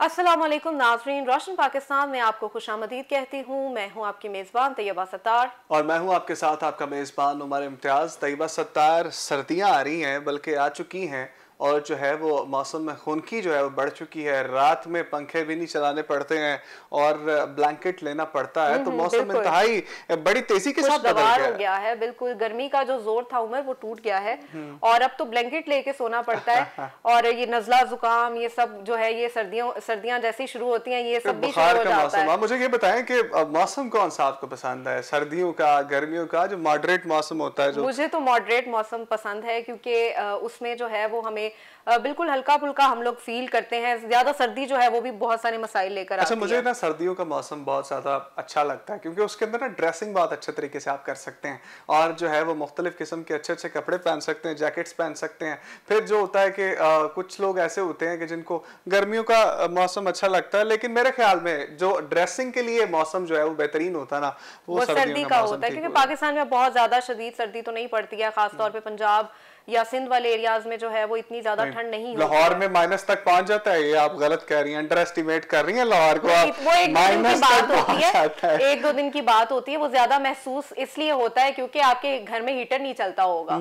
अस्सलामुअलैकुम नाजरीन, रोशन पाकिस्तान में आपको खुशामदीद कहती हूँ। मैं हूँ आपकी मेज़बान तैयबा सत्तार और मैं हूं आपके साथ आपका मेज़बान उमर इम्तियाज़। तैयबा सत्तार, सर्दियां आ रही हैं, बल्कि आ चुकी हैं, और जो है वो मौसम में खुनकी जो है वो बढ़ चुकी है। रात में पंखे भी नहीं चलाने पड़ते हैं और ब्लैंकेट लेना पड़ता है, तो मौसम बिल्कुल इंतहाई बड़ी तेज़ी के साथ बदल खुशगवार गया हो है। गया है। बिल्कुल गर्मी का जो जोर था उमर, वो टूट गया है और अब तो ब्लैंकेट लेके सोना पड़ता है। और ये नजला जुकाम ये सब जो है, ये सर्दियां जैसी शुरू होती हैं ये फिर सब भी शुरू बुखार हो का जाता मौसम, है। आप मुझे ये बताएं कि मौसम कौन सा आपको पसंद है, सर्दियों का, गर्मियों का, जो मॉडरेट मौसम होता है जो। मुझे तो मॉडरेट मौसम पसंद है, क्योंकि उसमें जो है वो हमें बिल्कुल हल्का फुल्का हम लोग फील करते हैं। ज्यादा सर्दी जो है वो भी बहुत सारे मसाइल लेकर अच्छा, आती मुझे है। ना सर्दियों का मौसम बहुत ज़्यादा अच्छा लगता है, क्योंकि उसके अंदर ना ड्रेसिंग बहुत अच्छे तरीके से आप कर सकते हैं, और जो है वो मुख्तलिफ किस्म के अच्छे अच्छे कपड़े पहन सकते हैं, जैकेट्स पहन सकते हैं। फिर जो होता है कि कुछ लोग ऐसे होते हैं कि जिनको गर्मियों का मौसम अच्छा लगता है, लेकिन मेरे ख्याल में जो ड्रेसिंग के लिए मौसम जो है वो बेहतरीन होता है ना, वो वो सर्दियों सर्दी का का मौसम होता है, ठीक क्योंकि होता है। पाकिस्तान में बहुत ज्यादा शदीद सर्दी तो नहीं पड़ती है। खासतौर पे पंजाब या सिंध वाले एरियाज में जो है वो इतनी ज्यादा नहीं, ठंड नहीं होती लाहौर है। में माइनस तक पहुंच जाता है, ये आप गलत कह रही हैं, अंडर एस्टिमेट कर रही हैं लाहौर को नहीं, आप। वो एक दो दिन की माइनस तक बात होती पहुंच है। जाता है। एक दो दिन की बात होती है, वो ज्यादा महसूस इसलिए होता है क्योंकि आपके घर में हीटर नहीं चलता होगा,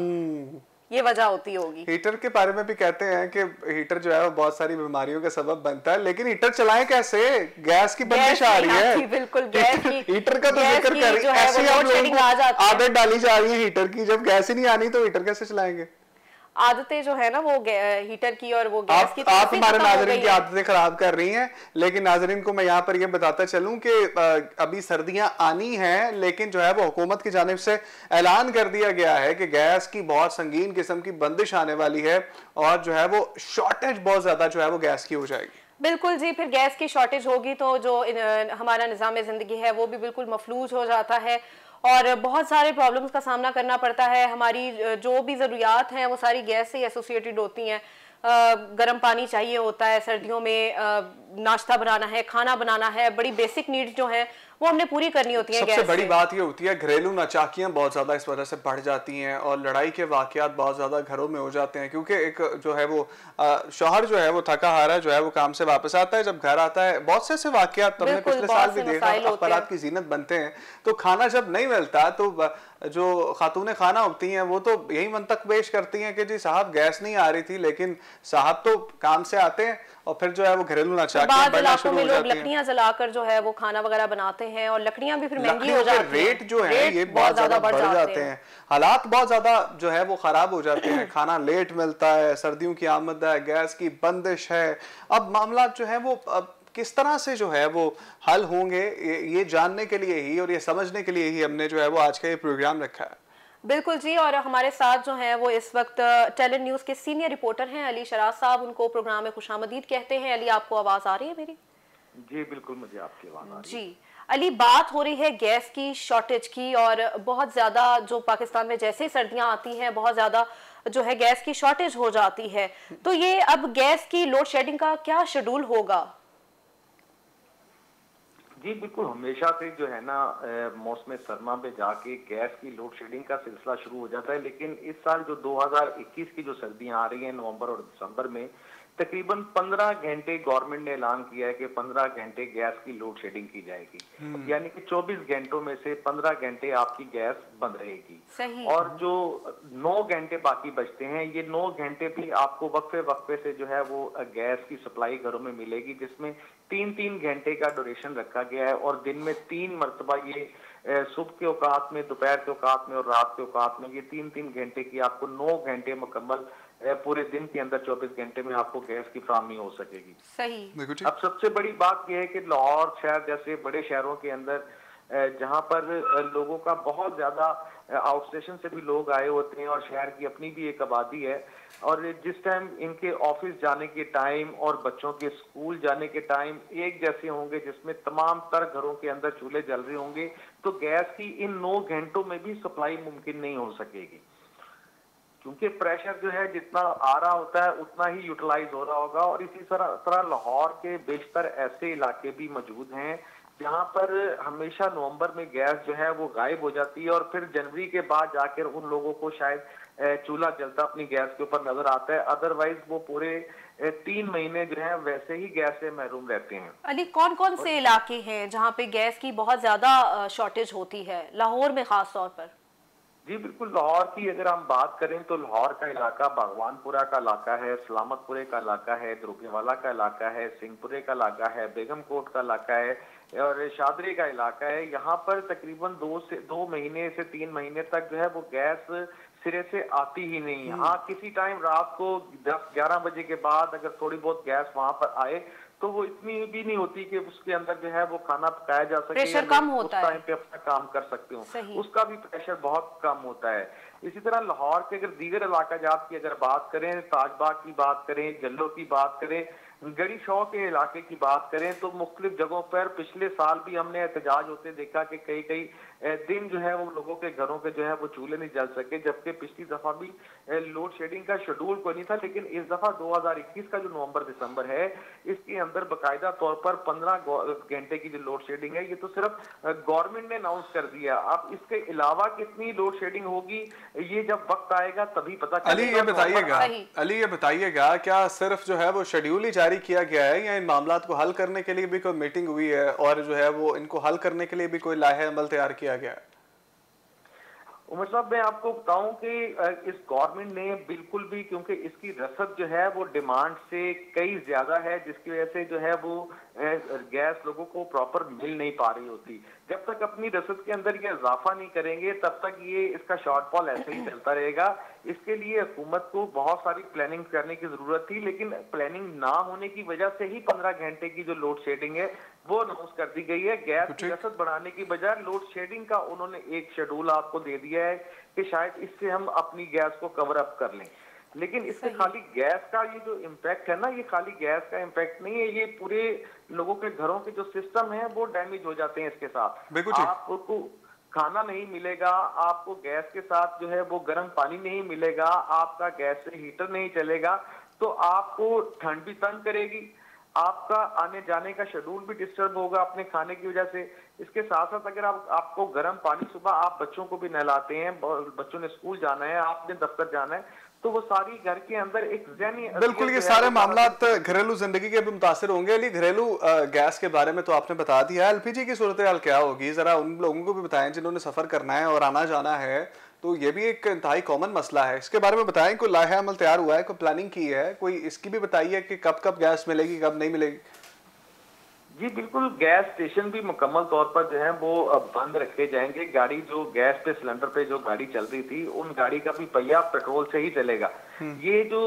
ये वजह होती होगी। हीटर के बारे में भी कहते हैं कि हीटर जो है वो बहुत सारी बीमारियों का सबब बनता है, लेकिन हीटर चलाएं कैसे? गैस की बंदिश गैस आ नहीं रही है। आती, बिल्कुल हीटर का तो गैस जिक्र की कर रही जो है, है वो ऐसी आप लोड लोगों शेडिंग को आ जाती है। आदत डाली जा रही है हीटर की। जब गैस ही नहीं आनी तो हीटर कैसे चलाएंगे? आदतें जो है ना वो हीटर की और वो गैस की तो आप ऐसे ही हमारे खत्म हो नाजरीन गई की है। आदतें खराब कर रही हैं। लेकिन नाजरीन को मैं यहाँ पर ये बताता चलूं कि अभी सर्दियां आनी हैं, लेकिन जो है वो हुकूमत की जानिब से ऐलान कर दिया गया है कि गैस की बहुत संगीन किस्म की बंदिश आने वाली है, और जो है वो शॉर्टेज बहुत ज्यादा जो है वो गैस की हो जाएगी। बिल्कुल जी, फिर गैस की शॉर्टेज होगी तो जो हमारा निज़ाम ज़िंदगी है वो भी बिल्कुल मफलूज हो जाता है और बहुत सारे प्रॉब्लम्स का सामना करना पड़ता है। हमारी जो भी ज़रूरियात हैं वो सारी गैस से एसोसिएटेड होती हैं। गर्म पानी चाहिए होता है सर्दियों में, नाश्ता बनाना है, खाना बनाना है, बड़ी बेसिक नीड्स जो हैं वो हमने पूरी करनी होती हैं सबसे गैस बड़ी से। बात ये होती है, घरेलू नाचाकियां बहुत ज़्यादा इस वजह से बढ़ जाती हैं, और लड़ाई के वाकयात बहुत ज़्यादा घरों में हो जाते हैं, क्योंकि एक जो है वो शौहर जो है वो थका हारा जो है वो काम से वापस आता है, जब घर आता है बहुत से ऐसे वाकयात हमने बिल्कुल पिछले साल बहुत भी से देखा, मसाइल होते हैं। अखबारात की जीनत बनते हैं। तो खाना जब नहीं मिलता तो जो खातून खाना होती हैं वो तो यही मंतक पेश करती हैं कि जी साहब गैस नहीं आ रही थी, लेकिन साहब तो काम से आते हैं, और फिर जो है वो घरेलू फिर नाचाकियां बाद बढ़ना इलाकों शुरू में हो लोग जाती हैं। लकड़ियां जलाकर जो है वो खाना वगैरह बनाते हैं और लकड़ियां भी फिर महंगी हो लकड़ियों के जाती हैं। रेट जो हैं ये रेट बहुत बहुत ज्यादा ज्यादा बढ़ बढ़ जाते जाते हैं। हैं। हालात बहुत ज्यादा जो है वो खराब हो जाते हैं, खाना लेट मिलता है, सर्दियों की आमद है, गैस की बंदिश है। अब मामला जो है वो अब किस तरह से जो है वो हल होंगे, ये जानने के लिए ही और ये समझने के लिए ही हमने जो है वो आज का ये प्रोग्राम रखा है। बिल्कुल जी, और हमारे साथ जो हैं वो इस वक्त टैलेंट न्यूज़ के सीनियर रिपोर्टर हैं अली शराज साहब। उनको प्रोग्राम में खुशामदीद कहते हैं। अली, आपको आवाज़ आ रही है मेरी? जी, बिल्कुल मुझे आपकी आवाज़ आ रही है। जी अली, बात हो रही है गैस की शॉर्टेज की, और बहुत ज़्यादा जो पाकिस्तान में जैसे सर्दियां आती हैं बहुत ज़्यादा जो है गैस की शॉर्टेज हो जाती है। तो ये अब गैस की लोड शेडिंग का क्या शेड्यूल होगा? जी, बिल्कुल हमेशा से जो है ना मौसम सरमा में जाके गैस की लोड शेडिंग का सिलसिला शुरू हो जाता है, लेकिन इस साल जो 2021 की जो सर्दियां आ रही हैं नवंबर और दिसंबर में, तकरीबन 15 घंटे गवर्नमेंट ने ऐलान किया है कि 15 घंटे गैस की लोड शेडिंग की जाएगी। यानी कि 24 घंटों में से 15 घंटे आपकी गैस बंद रहेगी। सही। और जो 9 घंटे बाकी बचते हैं, ये 9 घंटे भी आपको वक्फे वक्फे से जो है वो गैस की सप्लाई घरों में मिलेगी, जिसमें 3-3 घंटे का ड्यूरेशन रखा गया है, और दिन में 3 मरतबा ये सुबह के औकात में, दोपहर के औकात में और रात के औकात में ये 3-3 घंटे की आपको 9 घंटे मुकम्मल पूरे दिन के अंदर 24 घंटे में आपको गैस की फराहमी हो सकेगी। सही। अब सबसे बड़ी बात यह है कि लाहौर शहर जैसे बड़े शहरों के अंदर जहां पर लोगों का बहुत ज्यादा आउट स्टेशन से भी लोग आए होते हैं, और शहर की अपनी भी एक आबादी है, और जिस टाइम इनके ऑफिस जाने के टाइम और बच्चों के स्कूल जाने के टाइम एक जैसे होंगे, जिसमें तमाम तर घरों के अंदर चूल्हे जल रहे होंगे, तो गैस की इन 9 घंटों में भी सप्लाई मुमकिन नहीं हो सकेगी, क्योंकि प्रेशर जो है जितना आ रहा होता है उतना ही यूटिलाइज हो रहा होगा। और इसी तरह लाहौर के बेशतर ऐसे इलाके भी मौजूद हैं जहां पर हमेशा नवंबर में गैस जो है वो गायब हो जाती है, और फिर जनवरी के बाद जाकर उन लोगों को शायद चूल्हा जलता अपनी गैस के ऊपर नजर आता है। अदरवाइज वो पूरे 3 महीने जो है वैसे ही गैस से महरूम रहते हैं। अली, कौन कौन से इलाके हैं जहाँ पे गैस की बहुत ज्यादा शॉर्टेज होती है, लाहौर में खास तौर पर? जी बिल्कुल, लाहौर की अगर हम बात करें तो लाहौर का इलाका बागवानपुरा का इलाका है, सलामतपुरे का इलाका है, द्रुकेवाला का इलाका है, सिंहपुरे का इलाका है, बेगम कोट का इलाका है और शादरी का इलाका है। यहाँ पर तकरीबन 2 महीने से 3 महीने तक जो है वो गैस सिरे से आती ही नहीं है। हाँ, किसी टाइम रात को 10-11 बजे के बाद अगर थोड़ी बहुत गैस वहां पर आए तो वो इतनी भी नहीं होती कि उसके अंदर जो है वो खाना पकाया जा सके, प्रेशर कम होता है, उस टाइम पे अपना काम कर सकते हो, उसका भी प्रेशर बहुत कम होता है। इसी तरह लाहौर के अगर दीगर इलाका जात की अगर बात करें, ताजबाग की बात करें, जल्लो की बात करें, गड़ी शौ के इलाके की बात करें तो मुख्तलिफ जगहों पर पिछले साल भी हमने एहतजाज होते देखा कि कई कई दिन जो है वो लोगों के घरों के जो है वो चूल्हे नहीं जल सके, जबकि पिछली दफा भी लोड शेडिंग का शेड्यूल कोई नहीं था। लेकिन इस दफा 2021 का जो नवंबर दिसंबर है इसके अंदर बाकायदा तौर पर 15 घंटे की जो लोड शेडिंग है, ये तो सिर्फ गवर्नमेंट ने अनाउंस कर दिया। अब इसके अलावा कितनी लोड शेडिंग होगी ये जब वक्त आएगा तभी पता चलेगा। अली ये बताइएगा क्या सिर्फ जो है वो शेड्यूल ही जारी किया गया है या इन मामलात को हल करने के लिए भी कोई मीटिंग हुई है और जो है वो इनको हल करने के लिए भी कोई लाहे अमल तैयार किया गया है? उमर साहब, मैं आपको बताऊं कि इस गवर्नमेंट ने बिल्कुल भी, क्योंकि इसकी रसद जो है वो डिमांड से कई ज्यादा है, जिसकी वजह से जो है वो गैस लोगों को प्रॉपर मिल नहीं पा रही होती। जब तक अपनी रसद के अंदर ये इजाफा नहीं करेंगे तब तक ये इसका शॉर्टफॉल ऐसे ही चलता रहेगा। इसके लिए हुकूमत को बहुत सारी प्लानिंग करने की जरूरत थी, लेकिन प्लानिंग ना होने की वजह से ही 15 घंटे की जो लोड शेडिंग है वो अनाउंस कर दी गई है। गैस की रसद बढ़ाने की बजाय लोड शेडिंग का उन्होंने एक शेड्यूल आपको दे दिया है कि शायद इससे हम अपनी गैस को कवर अप कर लें। लेकिन इससे खाली गैस का ये जो इम्पैक्ट है ना, ये खाली गैस का इम्पैक्ट नहीं है, ये पूरे लोगों के घरों के जो सिस्टम है वो डैमेज हो जाते हैं इसके साथ। आपको खाना नहीं मिलेगा, आपको गैस के साथ जो है वो गर्म पानी नहीं मिलेगा, आपका गैस से हीटर नहीं चलेगा, तो आपको ठंड भी तंग करेगी, आपका आने जाने का शेड्यूल भी डिस्टर्ब होगा अपने खाने की वजह से। इसके साथ साथ अगर आपको गर्म पानी, सुबह आप बच्चों को भी नहलाते हैं, बच्चों ने स्कूल जाना है, आपने दफ्तर जाना है, तो वो सारी घर के अंदर एक ज़हनी, बिल्कुल ये सारे मामलात घरेलू जिंदगी के भी मुतासिर होंगे। अली, घरेलू गैस के बारे में तो आपने बता दिया, एलपीजी की सूरत हाल क्या होगी जरा उन लोगों को भी बताएं जिन्होंने सफर करना है और आना जाना है, तो ये भी एक इंतहाई कॉमन मसला है, इसके बारे में बताएं। कोई लाहे अमल तैयार हुआ है, कोई प्लानिंग की है, कोई इसकी भी बताइए कि कब कब गैस मिलेगी, कब नहीं मिलेगी? जी बिल्कुल, गैस स्टेशन भी मुकम्मल तौर पर जो है वो बंद रखे जाएंगे। गाड़ी जो गैस पे सिलेंडर पे जो गाड़ी चल रही थी उन गाड़ी का भी पहिया पेट्रोल से ही चलेगा। ये जो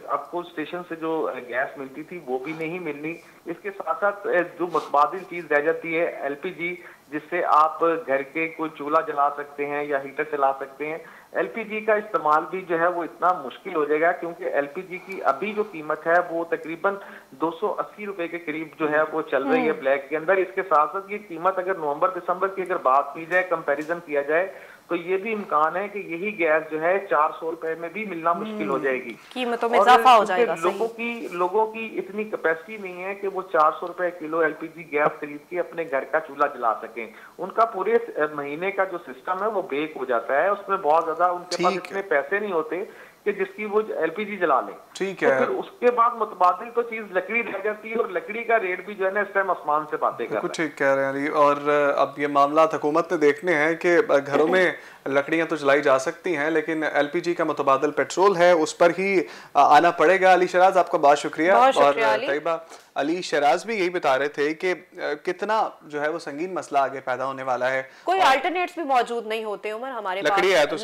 आपको स्टेशन से जो गैस मिलती थी वो भी नहीं मिलनी। इसके साथ साथ जो मुतबादिल चीज रह जाती है एलपीजी, जिससे आप घर के कोई चूल्हा जला सकते हैं या हीटर चला सकते हैं। एलपीजी का इस्तेमाल भी जो है वो इतना मुश्किल हो जाएगा, क्योंकि एलपीजी की अभी जो कीमत है वो तकरीबन 280 रुपए के करीब जो है वो चल रही है ब्लैक के अंदर। इसके साथ साथ ये कीमत अगर नवंबर दिसंबर की अगर बात की जाए, कंपैरिजन किया जाए, तो ये भी इम्कान है कि यही गैस जो है 400 रुपए में भी मिलना मुश्किल हो जाएगी, कीमतों में इजाफा हो जाएगा। लोगों की इतनी कैपेसिटी नहीं है कि वो 400 रुपए किलो एलपीजी गैस खरीद के अपने घर का चूल्हा जला सकें। उनका पूरे महीने का जो सिस्टम है वो ब्रेक हो जाता है, उसमें बहुत ज्यादा उनके पास इतने पैसे नहीं होते कि जिसकी वो एलपीजी जला ले। ठीक है, तो फिर उसके बाद मुतबादिल तो चीज लकड़ी रह जाती है, और लकड़ी का रेट भी जो है ना इस टाइम आसमान से बातें कर रहा है। ठीक कह रहे हैं अली। और अब ये मामला हुकूमत ने देखने हैं कि घरों में लकड़ियां तो जलाई जा सकती हैं, लेकिन एलपीजी का मुतबादिल पेट्रोल है उस पर ही आना पड़ेगा। अली शराज, आपका बहुत शुक्रिया। और तैयबा, अली शराज भी यही बता रहे थे कि कितना जो है वो संगीन मसला आगे पैदा होने वाला है। कोई अल्टरनेट्स भी मौजूद नहीं होते उमर हमारे पास। लकड़ी है तो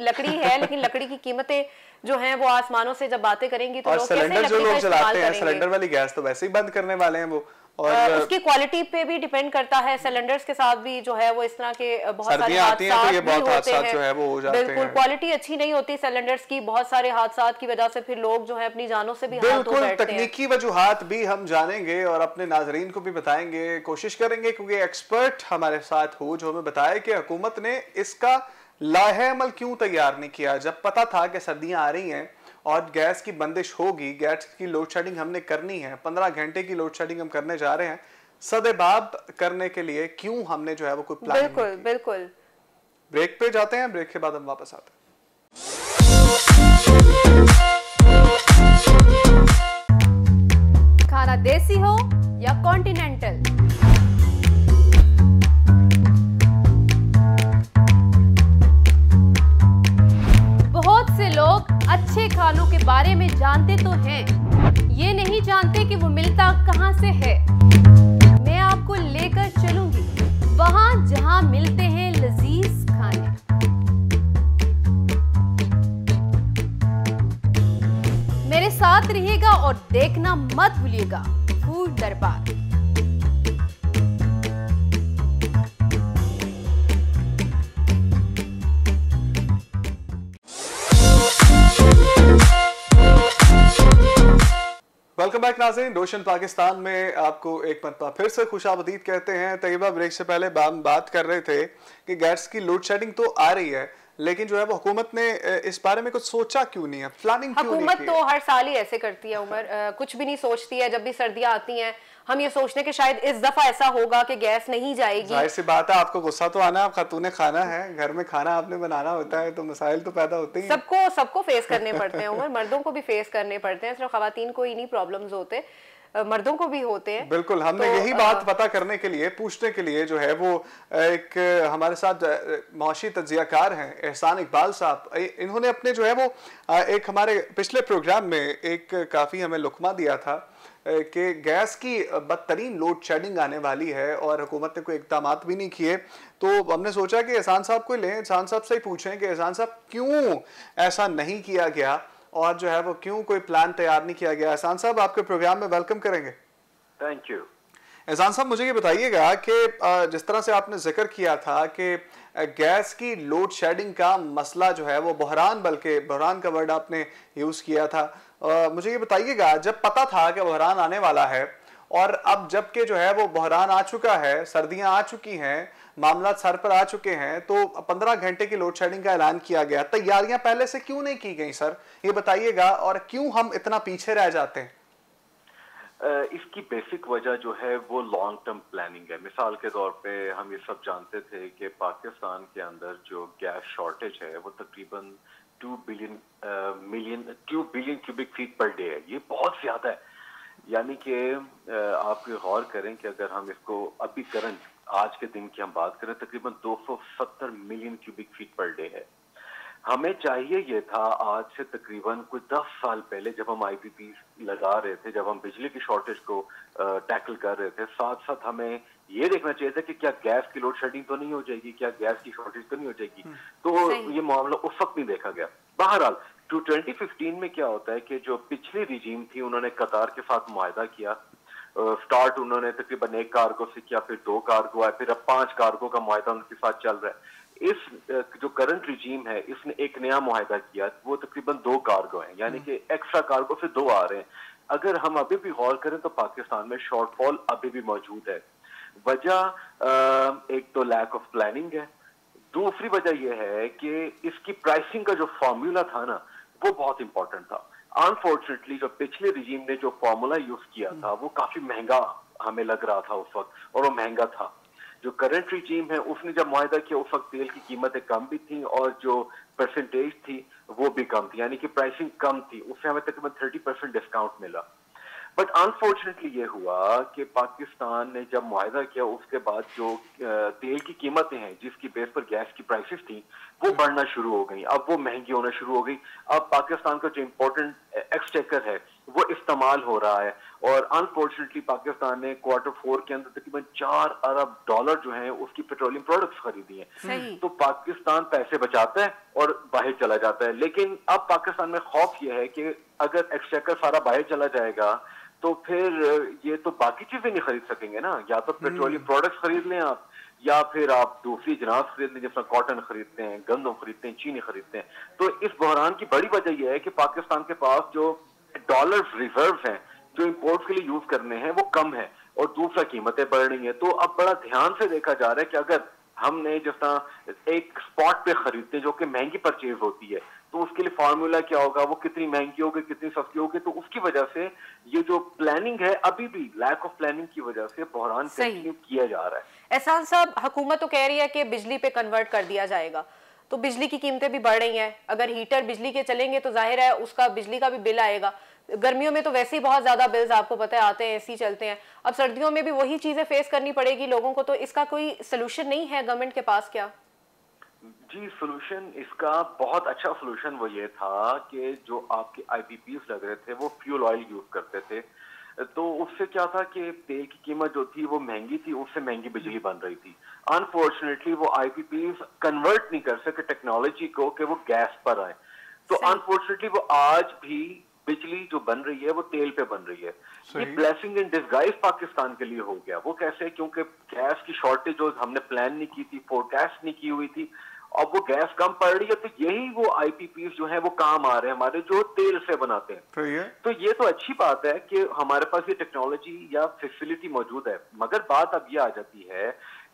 लकड़ी है, लेकिन लकड़ी की कीमतें जो हैं वो आसमानों से जब बातें करेंगे तो लोग सिलेंडर जो लोग जलाते हैं, सिलेंडर वाली गैस तो वैसे ही बंद करने वाले हैं वो, और उसकी क्वालिटी पे भी डिपेंड करता है। सिलेंडर्स के साथ भी जो है वो इस तरह के बहुत सारे हादसात भी होते हैं, जो है वो हो जाते हैं। बिल्कुल, क्वालिटी अच्छी नहीं होती सिलेंडर्स की, बहुत सारे हादसात की वजह से फिर लोग जो है अपनी जानों से भी हाथ धो बैठते हैं। तकनीकी वजूहात भी हम जानेंगे और अपने नाजरीन को भी बताएंगे, कोशिश करेंगे क्योंकि एक्सपर्ट हमारे साथ हो जो हमें बताए कि हुकूमत ने इसका लाहे अमल क्यों तैयार नहीं किया। जब पता था कि सर्दियां आ रही हैं और गैस की बंदिश होगी, गैस की लोड शेडिंग हमने करनी है, 15 घंटे की लोड शेडिंग हम करने जा रहे हैं, सदेबाब करने के लिए क्यों हमने जो है वो कोई प्लान? बिल्कुल बिल्कुल। ब्रेक पे जाते हैं, ब्रेक के बाद हम वापस आते हैं। खाना देसी हो या कॉन्टिनेंटल, बहुत से लोग अच्छे खानों के बारे में जानते तो हैं, ये नहीं जानते कि वो मिलता कहां से है। मैं आपको लेकर चलूंगी वहां जहां मिलते हैं लजीज खाने। मेरे साथ रहिएगा और देखना मत भूलिएगा फूड दरबार। वेलकम बैक नाज़रीन, रोशन पाकिस्तान में आपको एक मरतबा फिर से खुशामदीद कहते हैं। तैयबा, ब्रेक से पहले हम बात कर रहे थे कि गैस की लोड शेडिंग तो आ रही है, लेकिन जो है वो हुकूमत ने इस बारे में कुछ सोचा क्यों नहीं है, प्लानिंग क्यों नहीं की है? हुकूमत तो हर साल ही ऐसे करती है उमर, कुछ भी नहीं सोचती है। जब भी सर्दियां आती हैं हम ये सोचने कि शायद इस दफा ऐसा होगा कि गैस नहीं जाएगी। जाहिर सी बात है, आपको गुस्सा तो आना, आप खातूने खाना है, घर में खाना आपने बनाना होता है, तो मसाइल तो पैदा होते ही हैं। सबको फेस करने पड़ते हैं उमर, मर्दों को भी फेस करने पड़ते हैं, सिर्फ खवातीन को ही नहीं प्रॉब्लम्स होते, मर्दों को भी होते हैं। बिल्कुल, हमने तो, यही बात पता करने के लिए, पूछने के लिए जो है वो एक हमारे साथ मुआशी तज्जियाकार हैं एहसान इकबाल साहब, इन्होंने अपने जो है वो एक हमारे पिछले प्रोग्राम में एक काफ़ी हमें लुकमा दिया था कि गैस की बदतरीन लोड शेडिंग आने वाली है और हुकूमत ने कोई इक़दाम भी नहीं किए। तो हमने सोचा कि एहसान साहब को लें, एहसान साहब से ही पूछें कि एहसान साहब क्यों ऐसा नहीं किया गया और जो है वो क्यों कोई प्लान तैयार नहीं किया गया। एहसान साहब, आपके प्रोग्राम में वेलकम करेंगे। Thank you. एहसान साहब, मुझे ये बताइएगा कि जिस तरह से आपने जिक्र किया था कि गैस की लोड शेडिंग का मसला जो है वो बहरान, बल्कि बहरान का वर्ड आपने यूज़ किया था, मुझे ये बताइएगा, जब पता था कि बहरान आने वाला है और अब जबकि जो है वो बहरान आ चुका है, सर्दियां आ चुकी हैं, मामला सर पर आ चुके हैं, तो 15 घंटे की लोड शेडिंग का ऐलान किया गया, तैयारियां पहले से क्यों नहीं की गई सर, ये बताइएगा, और क्यों हम इतना पीछे रह जाते हैं? इसकी बेसिक वजह जो है वो लॉन्ग टर्म प्लानिंग है। मिसाल के तौर पे हम ये सब जानते थे कि पाकिस्तान के अंदर जो गैस शॉर्टेज है वो तकरीबन 2 billion cubic feet per day है। ये बहुत ज्यादा है। यानी कि आप गौर करें कि अगर हम इसको अभी करंट आज के दिन की हम बात करें, तकरीबन 270 million cubic feet per day है। हमें चाहिए ये था आज से तकरीबन कोई 10 साल पहले, जब हम आईपीपी लगा रहे थे, जब हम बिजली की शॉर्टेज को टैकल कर रहे थे, साथ साथ हमें ये देखना चाहिए था कि क्या गैस की लोड शेडिंग तो नहीं हो जाएगी, क्या गैस की शॉर्टेज तो नहीं हो जाएगी। तो ये मामला उस वक्त नहीं देखा गया। बहरहाल 2015 में क्या होता है कि जो पिछली रिजीम थी उन्होंने कतार के साथ मुआहदा किया। स्टार्ट उन्होंने तकरीबन 1 कार्गो से किया, फिर 2 कार्गो आए, फिर अब 5 कार्गो का मुआहदा उनके साथ चल रहा है। इस जो करंट रिजीम है इसने एक नया मुआहदा किया, वो तकरीबन 2 कार्गो है, यानी कि एक्स्ट्रा कार्गो से 2 आ रहे हैं। अगर हम अभी भी गौर करें तो पाकिस्तान में शॉर्टफॉल अभी भी मौजूद है। वजह एक तो लैक ऑफ प्लानिंग है, दूसरी वजह यह है कि इसकी प्राइसिंग का जो फॉर्मूला था ना वो बहुत इंपॉर्टेंट था। अनफॉर्चुनेटली जो पिछले रिजीम ने जो फॉर्मूला यूज किया था वो काफी महंगा हमें लग रहा था उस वक्त, और वो महंगा था। जो करंट रिजीम है उसने जब मुआहदा किया उस वक्त तेल की कीमतें कम भी थी और जो परसेंटेज थी वो भी कम थी, यानी कि प्राइसिंग कम थी, उससे हमें तकरीबन 30% डिस्काउंट मिला। बट अनफॉर्चुनेटली ये हुआ कि पाकिस्तान ने जब मुआहदा किया उसके बाद जो तेल की कीमतें हैं जिसकी बेस पर गैस की प्राइसेस थी वो बढ़ना शुरू हो गई, अब वो महंगी होना शुरू हो गई। अब पाकिस्तान का जो इम्पोर्टेंट एक्सचेकर है वो इस्तेमाल हो रहा है, और अनफॉर्चुनेटली पाकिस्तान ने Q4 के अंदर तकरीबन $4 अरब जो है उसकी पेट्रोलियम प्रोडक्ट्स खरीदी हैं। तो पाकिस्तान पैसे बचाता है और बाहर चला जाता है। लेकिन अब पाकिस्तान में खौफ ये है कि अगर एक्सचेकर सारा बाहर चला जाएगा तो फिर ये तो बाकी चीजें नहीं खरीद सकेंगे ना, या तो पेट्रोलियम प्रोडक्ट्स खरीद लें आप, या फिर आप दूसरी जिनास खरीद लें, जैसा कॉटन खरीदते हैं, गंदम खरीदते हैं, चीनी खरीदते हैं। तो इस बहरान की बड़ी वजह यह है कि पाकिस्तान के पास जो डॉलर रिजर्व हैं जो इंपोर्ट के लिए यूज करने हैं वो कम है, और दूसरा कीमतें बढ़ रही हैं। तो अब बड़ा ध्यान से देखा जा रहा है कि अगर हमने जिस तरह एक स्पॉट पे खरीदते हैं जो कि महंगी परचेज होती है, तो उसके लिए फार्मूला क्या होगा, वो कितनी महंगी होगी, कितनी सस्ती होगी। तो उसकी वजह से ये जो प्लानिंग है अभी भी लैक ऑफ प्लानिंग की वजह से बहरान कंटिन्यू किया जा रहा है। एहसान साहब, हुकूमत तो कह रही है कि बिजली पे कन्वर्ट कर दिया जाएगा, तो बिजली की कीमतें भी बढ़ रही हैं। अगर हीटर बिजली के चलेंगे तो जाहिर है उसका बिजली का भी बिल आएगा। गर्मियों में तो वैसे ही बहुत ज्यादा बिल्स आपको पता है आते हैं, एसी चलते हैं। अब सर्दियों में भी वही चीजें फेस करनी पड़ेगी लोगों को, तो इसका कोई सोल्यूशन नहीं है गवर्नमेंट के पास क्या? जी, सोल्यूशन इसका बहुत अच्छा सोल्यूशन वो ये था कि जो आपके आईपीपीस लग रहे थे वो फ्यूल ऑयल यूज करते थे, तो उससे क्या था कि तेल की कीमत जो थी वो महंगी थी, उससे महंगी बिजली बन रही थी। अनफॉर्चुनेटली वो आईपीपीस कन्वर्ट नहीं कर सके टेक्नोलॉजी को कि वो गैस पर आए, तो अनफॉर्चुनेटली वो आज भी बिजली जो बन रही है वो तेल पे बन रही है। ये ब्लेसिंग इन डिस्गाइज पाकिस्तान के लिए हो गया। वो कैसे? क्योंकि गैस की शॉर्टेज जो हमने प्लान नहीं की थी, फोरकास्ट नहीं की हुई थी, अब वो गैस कम पड़ रही है, तो यही वो आईपीपीस जो है वो काम आ रहे हैं हमारे, जो तेल से बनाते हैं। तो ये तो अच्छी बात है कि हमारे पास ये टेक्नोलॉजी या फैसिलिटी मौजूद है, मगर बात अब ये आ जाती है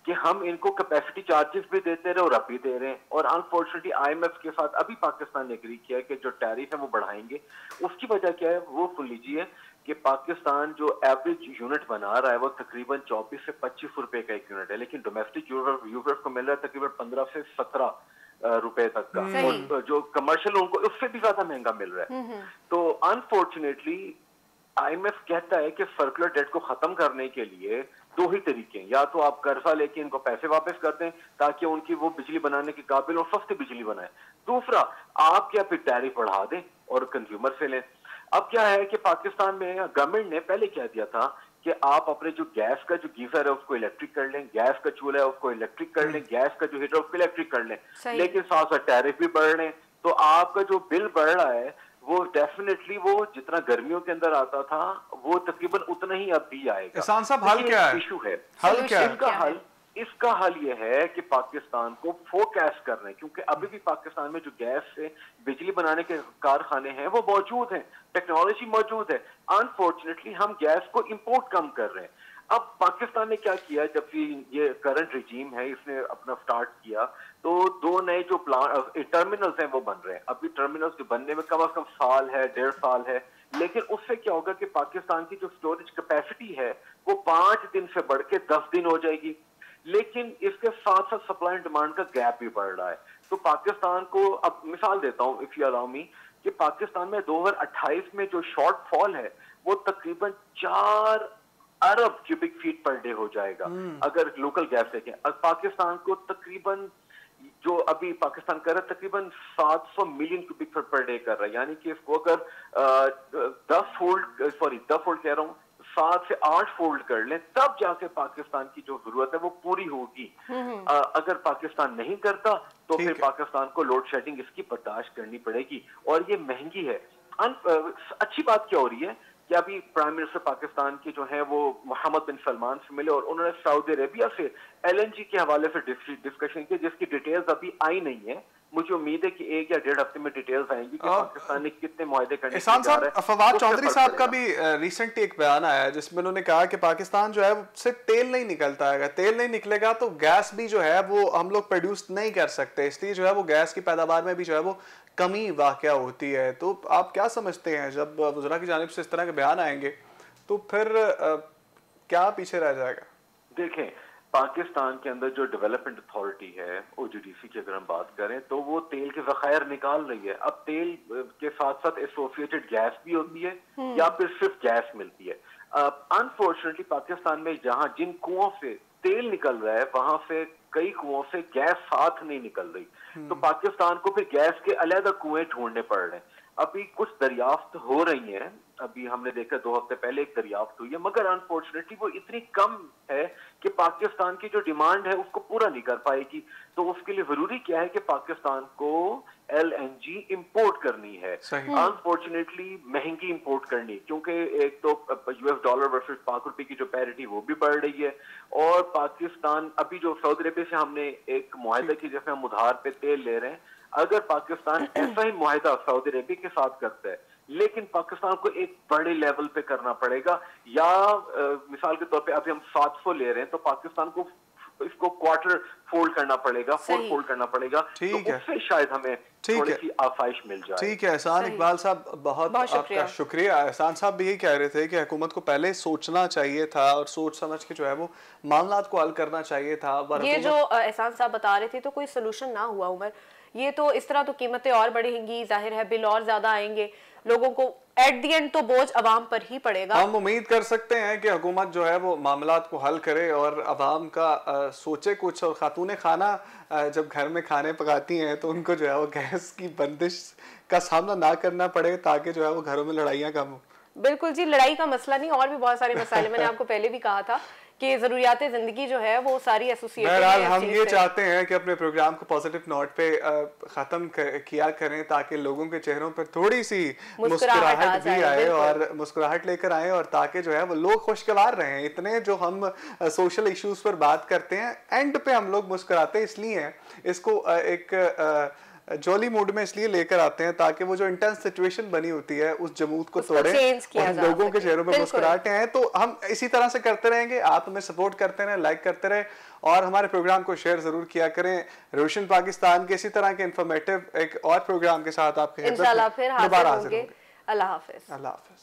कि हम इनको कैपेसिटी चार्जेस भी देते रहे और अब भी दे रहे हैं। और अनफॉर्चुनेटली आईएमएफ के साथ अभी पाकिस्तान ने एग्री किया है कि जो टैरिफ है वो बढ़ाएंगे। उसकी वजह क्या है वो सुन लीजिए कि पाकिस्तान जो एवरेज यूनिट बना रहा है वो तकरीबन 24 से 25 रुपए का एक यूनिट है, लेकिन डोमेस्टिक यूजर्स को मिल रहा है तकरीबन 15 से 17 रुपए तक का, और जो कमर्शियल उनको उससे भी ज्यादा महंगा मिल रहा है। तो अनफॉर्चुनेटली आईएमएफ कहता है कि सर्कुलर डेट को खत्म करने के लिए दो ही तरीके हैं, या तो आप कर्जा लेके इनको पैसे वापस कर दें ताकि उनकी वो बिजली बनाने के काबिल और सस्ती बिजली बनाए, दूसरा आप क्या फिर टैरिफ बढ़ा दें और कंज्यूमर से लें। अब क्या है कि पाकिस्तान में गवर्नमेंट ने पहले कह दिया था कि आप अपने जो गैस का जो गीजर है उसको इलेक्ट्रिक कर लें, गैस का चूल्हा है उसको इलेक्ट्रिक कर लें, गैस का जो हीटर है उसको इलेक्ट्रिक कर लें, लेकिन साथ साथ टैरिफ भी बढ़ रहे हैं, तो आपका जो बिल बढ़ रहा है वो डेफिनेटली वो जितना गर्मियों के अंदर आता था वो तकरीबन उतना ही अब भी आएगा। एहसान साहब, हल क्या है? इशू है, हल क्या है? इसका हल ये है कि पाकिस्तान को फोरकास्ट करना है, क्योंकि अभी भी पाकिस्तान में जो गैस से बिजली बनाने के कारखाने हैं वो मौजूद हैं, टेक्नोलॉजी मौजूद है। अनफॉर्चुनेटली हम गैस को इंपोर्ट कम कर रहे हैं। अब पाकिस्तान ने क्या किया, जब ये करंट रिजीम है इसने अपना स्टार्ट किया, तो दो नए जो टर्मिनल्स हैं वो बन रहे हैं। अभी टर्मिनल्स के बनने में कम से कम साल है, 1.5 साल है, लेकिन उससे क्या होगा कि पाकिस्तान की जो स्टोरेज कैपेसिटी है वो 5 दिन से बढ़ के 10 दिन हो जाएगी, लेकिन इसके साथ साथ सप्लाई एंड डिमांड का गैप भी बढ़ रहा है। तो पाकिस्तान को, अब मिसाल देता हूं इफ यू अलाउ मी, कि पाकिस्तान में 2028 में जो शॉर्टफॉल है वो तकरीबन 4 अरब क्यूबिक फीट पर डे हो जाएगा अगर लोकल गैस देखें। अब पाकिस्तान को तकरीबन जो अभी पाकिस्तान कर रहा है तकरीबन 700 million cubic feet per day कर रहा है, यानी कि इसको अगर 10 फोल्ड कह रहा हूँ, 7 से 8 फोल्ड कर लें तब जाके पाकिस्तान की जो जरूरत है वो पूरी होगी। अगर पाकिस्तान नहीं करता तो फिर पाकिस्तान को लोड शेडिंग इसकी बर्दाश्त करनी पड़ेगी, और ये महंगी है। अच्छी बात क्या हो रही है कि अभी प्राइम मिनिस्टर पाकिस्तान के जो है वो मोहम्मद बिन सलमान से मिले और उन्होंने सऊदी अरेबिया से एलएनजी के हवाले से डिस्कशन की, जिसकी डिटेल्स अभी आई नहीं है। मुझे उम्मीद है कि 1 या 1.5 हफ्ते में डिटेल्स आएंगी कि पाकिस्तान ने कितने मुआहदे करने एहसान साहब, फवाद चौधरी साहब का भी रिसेंट एक बयान आया है जिसमें उन्होंने कहा कि पाकिस्तान जो है उससे तेल नहीं निकलता है, तेल नहीं निकलेगा तो गैस भी जो है वो हम लोग प्रोड्यूस नहीं कर सकते, इसलिए जो है वो गैस की पैदावार में भी जो है वो कमी वाक़या होती है। तो आप क्या समझते हैं जब वज़रा की जानिब से इस तरह के बयान आएंगे तो फिर क्या पीछे रह जाएगा? देखें, पाकिस्तान के अंदर जो डेवलपमेंट अथॉरिटी है ओजीडीसी की अगर हम बात करें तो वो तेल के ज़खायर निकाल रही है। अब तेल के साथ साथ एसोसिएटेड गैस भी होती है या फिर सिर्फ गैस मिलती है। अनफॉर्चुनेटली पाकिस्तान में जहां जिन कुओं से तेल निकल रहा है वहां से कई कुओं से गैस साथ नहीं निकल रही, तो पाकिस्तान को फिर गैस के अलग कुएं ढूंढने पड़ रहे हैं। अभी कुछ दरियाफ्त हो रही हैं, अभी हमने देखा 2 हफ्ते पहले एक दरियाफ्त हुई है, मगर अनफॉर्चुनेटली वो इतनी कम है कि पाकिस्तान की जो डिमांड है उसको पूरा नहीं कर पाएगी। तो उसके लिए जरूरी क्या है कि पाकिस्तान को एलएनजी इंपोर्ट करनी है, अनफॉर्चुनेटली महंगी इंपोर्ट करनी, क्योंकि एक तो यूएस डॉलर वर्सेस पाक रुपए की जो पैरिटी वो भी बढ़ रही है, और पाकिस्तान अभी जो सऊदी अरब से हमने एक मुआहदा की जिसमें हम उधार पे तेल ले रहे हैं, अगर पाकिस्तान ऐसा ही मुआहदा सऊदी अरब के साथ करता है लेकिन पाकिस्तान को एक बड़े लेवल पे करना पड़ेगा, या मिसाल के तौर पे अभी हम 700 ले रहे हैं तो पाकिस्तान को इसको क्वार्टर फोल्ड करना पड़ेगा, 4 फोल्ड करना पड़ेगा, तो उससे शायद हमें थोड़ी सी आसाइश मिल जाए। ठीक है एहसान इकबाल साहब, बहुत आपका शुक्रिया। एहसान साहब भी यही कह रहे थे कि हुकूमत को पहले सोचना चाहिए था और सोच समझ के जो है वो मामलात को हल करना चाहिए था। ये जो एहसान साहब बता रहे थे तो कोई सोल्यूशन ना हुआ उमर, ये तो इस तरह तो कीमतें और बढ़ेंगी, जाहिर है बिल और ज्यादा आएंगे, लोगों को एट दी एंड तो बोझ अवाम पर ही पड़ेगा। हम उम्मीद कर सकते हैं कि हुकूमत जो है वो मामलात को हल करे और अवाम का सोचे कुछ। और खातून खाना जब घर में खाने पकाती हैं तो उनको जो है वो गैस की बंदिश का सामना ना करना पड़े, ताकि जो है वो घरों में लड़ाइयाँ कम हो। बिल्कुल जी, लड़ाई का मसला नहीं, और भी बहुत सारे मसाले मैंने आपको पहले भी कहा था कि जरूरियात जिंदगी जो है वो सारी एसोसिएटेड है। बहरहाल हम ये चाहते हैं कि अपने प्रोग्राम को पॉजिटिव नोट पे खत्म किया करें, ताकि लोगों के चेहरों पर थोड़ी सी मुस्कुराहट भी आए और मुस्कुराहट लेकर आए, और ताकि जो है वो लोग खुशगवार रहें। इतने जो हम सोशल इश्यूज पर बात करते हैं, एंड पे हम लोग मुस्कुराते इसलिए हैं, इसको एक जॉली मूड में इसलिए लेकर आते हैं ताकि वो जो इंटेंस सिचुएशन बनी होती है उस जमूद को तोड़े और लोगों के चेहरों पे मुस्कुराहटें हैं। तो हम इसी तरह से करते रहेंगे, आप हमें सपोर्ट करते रहें, लाइक करते रहें और हमारे प्रोग्राम को शेयर जरूर किया करें। रोशन पाकिस्तान के इसी तरह के इंफॉर्मेटिव एक और प्रोग्राम के साथ आपके इंशाल्लाह फिर हाजिर होंगे। अल्लाह हाफिज। अल्लाह हाफिज।